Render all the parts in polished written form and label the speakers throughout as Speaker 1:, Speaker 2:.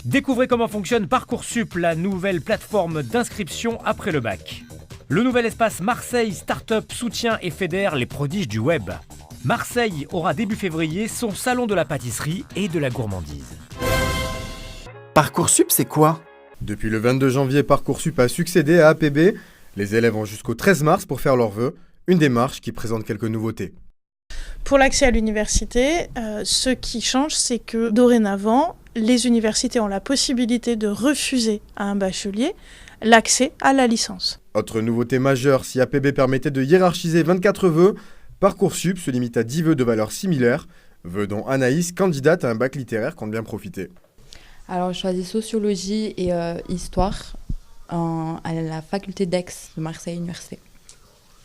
Speaker 1: Découvrez comment fonctionne Parcoursup, la nouvelle plateforme d'inscription après le bac. Le nouvel espace Marseille Startup soutient et fédère les prodiges du web. Marseille aura début février son salon de la pâtisserie et de la gourmandise.
Speaker 2: Parcoursup, c'est quoi ?
Speaker 3: Depuis le 22 janvier, Parcoursup a succédé à APB. Les élèves ont jusqu'au 13 mars pour faire leurs vœux, une démarche qui présente quelques nouveautés.
Speaker 4: Pour l'accès à l'université, ce qui change, c'est que dorénavant, les universités ont la possibilité de refuser à un bachelier l'accès à la licence.
Speaker 3: Autre nouveauté majeure, si APB permettait de hiérarchiser 24 vœux, Parcoursup se limite à 10 vœux de valeur similaire, vœux dont Anaïs, candidate à un bac littéraire, compte bien profiter.
Speaker 5: Alors, je choisis sociologie et histoire à la faculté d'Aix de Marseille Université.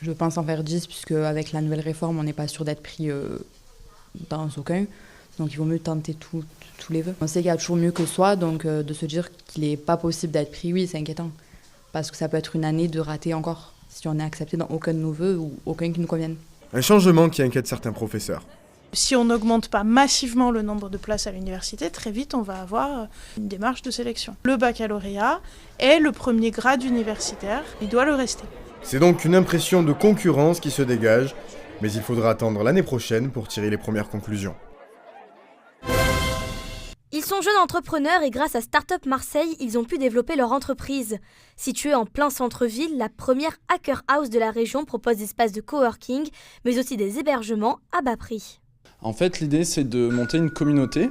Speaker 5: Je pense en faire 10 puisque avec la nouvelle réforme, on n'est pas sûr d'être pris dans aucun. Donc il vaut mieux tenter tous les vœux. On sait qu'il y a toujours mieux que soi, donc de se dire qu'il n'est pas possible d'être pris, oui, c'est inquiétant. Parce que ça peut être une année de rater encore, si on est accepté dans aucun de nos vœux ou aucun qui nous convienne.
Speaker 3: Un changement qui inquiète certains professeurs.
Speaker 4: Si on n'augmente pas massivement le nombre de places à l'université, très vite on va avoir une démarche de sélection. Le baccalauréat est le premier grade universitaire, il doit le rester.
Speaker 3: C'est donc une impression de concurrence qui se dégage, mais il faudra attendre l'année prochaine pour tirer les premières conclusions.
Speaker 6: Ils sont jeunes entrepreneurs et grâce à Startup Marseille, ils ont pu développer leur entreprise. Située en plein centre-ville, la première hacker house de la région propose des espaces de coworking, mais aussi des hébergements à bas prix.
Speaker 7: En fait, l'idée, c'est de monter une communauté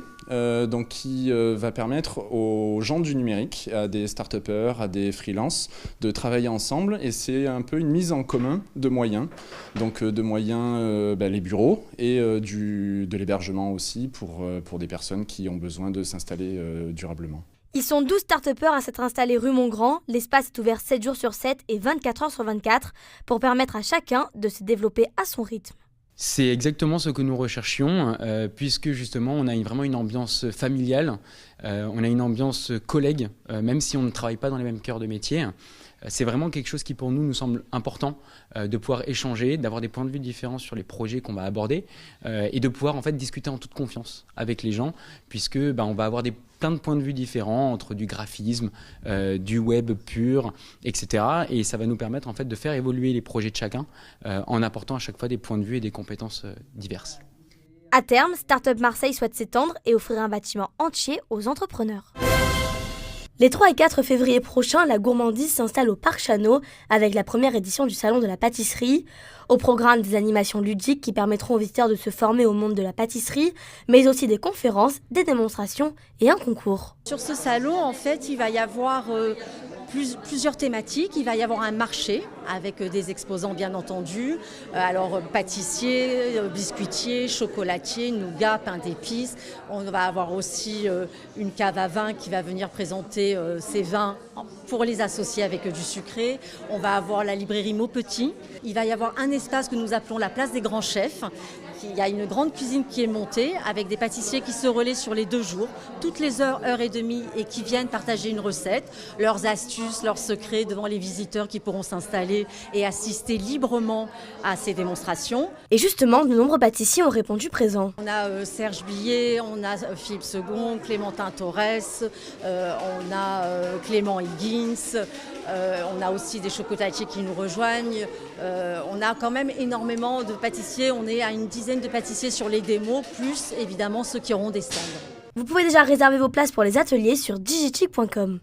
Speaker 7: qui va permettre aux gens du numérique, à des start-upers, à des freelances, de travailler ensemble. Et c'est un peu une mise en commun de moyens. Donc de moyens, les bureaux et de l'hébergement aussi pour des personnes qui ont besoin de s'installer durablement.
Speaker 6: Ils sont 12 start-upers à s'être installés rue Montgrand. L'espace est ouvert 7 jours sur 7 et 24 heures sur 24 pour permettre à chacun de se développer à son rythme.
Speaker 8: C'est exactement ce que nous recherchions, puisque justement on a vraiment une ambiance familiale, on a une ambiance collègue, même si on ne travaille pas dans les mêmes cœurs de métier. C'est vraiment quelque chose qui pour nous semble important, de pouvoir échanger, d'avoir des points de vue différents sur les projets qu'on va aborder et de pouvoir en fait discuter en toute confiance avec les gens, puisque on va avoir plein de points de vue différents entre du graphisme, du web pur, etc. Et ça va nous permettre en fait de faire évoluer les projets de chacun en apportant à chaque fois des points de vue et des compétences diverses.
Speaker 6: À terme, Startup Marseille souhaite s'étendre et offrir un bâtiment entier aux entrepreneurs. Les 3 et 4 février prochains, la gourmandise s'installe au Parc Chano avec la première édition du Salon de la pâtisserie. Au programme, des animations ludiques qui permettront aux visiteurs de se former au monde de la pâtisserie, mais aussi des conférences, des démonstrations et un concours.
Speaker 9: Sur ce salon, en fait, il va y avoir plusieurs thématiques. Il va y avoir un marché avec des exposants bien entendu. Alors pâtissiers, biscuitiers, chocolatiers, nougat, pain d'épices. On va avoir aussi une cave à vin qui va venir présenter ses vins pour les associer avec du sucré. On va avoir la librairie Maupetit. Il va y avoir un espace que nous appelons la place des grands chefs. Il y a une grande cuisine qui est montée avec des pâtissiers qui se relaient sur les 2 jours, toutes les heures et demie, et qui viennent partager une recette, leurs astuces, leurs secrets devant les visiteurs qui pourront s'installer et assister librement à ces démonstrations.
Speaker 6: Et justement, de nombreux pâtissiers ont répondu présent.
Speaker 9: On a Serge Billet, on a Philippe Second, Clémentin Torres, on a Clément Higgins, on a aussi des chocolatiers qui nous rejoignent. On a quand même énormément de pâtissiers, on est à une dizaine de pâtissiers sur les démos, plus évidemment ceux qui auront des stands.
Speaker 6: Vous pouvez déjà réserver vos places pour les ateliers sur digichic.com.